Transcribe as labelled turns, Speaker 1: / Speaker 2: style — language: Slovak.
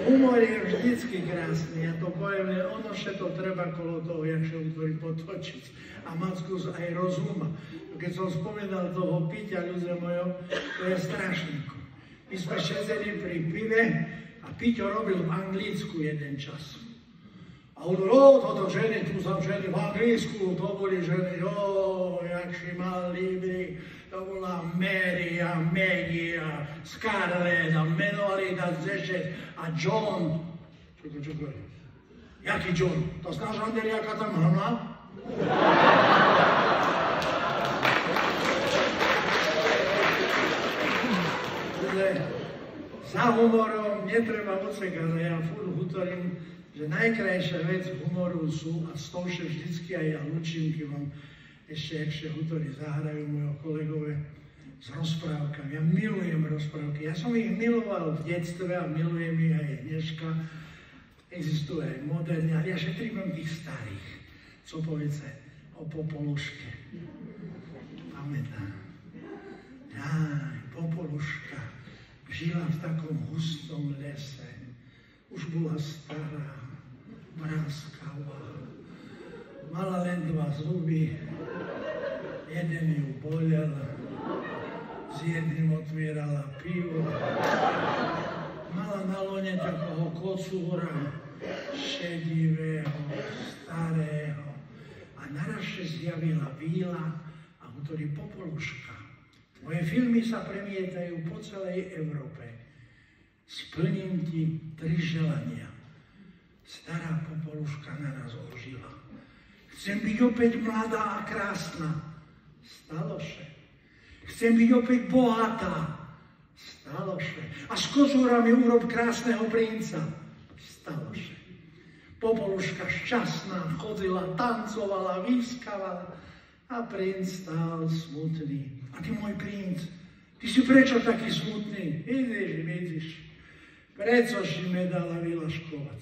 Speaker 1: Humor je vždycky krásny, ja to poviem, len ono všetko treba kolo toho, jak sa utvorí potočiť. A mať skús aj rozuma. Keď som spomínal toho piťa, ľudia mojom, to je strašníko. My sme sedeli pri pive a Piťo robil v Anglicku jeden čas. A on hovoril, toto ženy, tu som ženy v Anglicku, to boli ženy, jak si mal líbry. To bola Mary a Maggie a Scarlett a menovali nás 10 a John. Čo? Jaký John? To znáš, Andel, jaká tam hlavná? Za humorom netreba odsekať, ale ja furt hutorím, že najkrajšia vec humoru sú, a z toho vždycky aj ja Lučinky vám ešte hutory zahrajú mojo kolegové s rozprávkami. Ja milujem rozprávky. Ja som ich miloval v detstve a milujem ich aj dneška. Existujú aj moderné, ale ja šetrím tých starých. Co poviece o Popoluške. Pamätám. Jaj, Popoluška žila v takom hustom lese. Už bola stará, bráskavá. Mala len 2 zuby, jeden ju bolel, s jedným otvierala pivo. Mala na lone takého kocúra, šedivého, starého. A naraz sa zjavila víla a hovorí: Popoluška, tvoje filmy sa premietajú po celej Európe. Splním ti 3 želania. Stará Popoluška naraz ožila. Chcem byť opäť mladá a krásna. Stalo sa. Chcem byť opäť bohatá. Stalo sa. A s kozúrami urob krásneho princa. Stalo sa. Popoluška šťastná chodila, tancovala, výskavala a princ stál smutný. A ty, môj princ, ty si prečo taký smutný? Vidíš. Prečo si mi dala vylaškovať?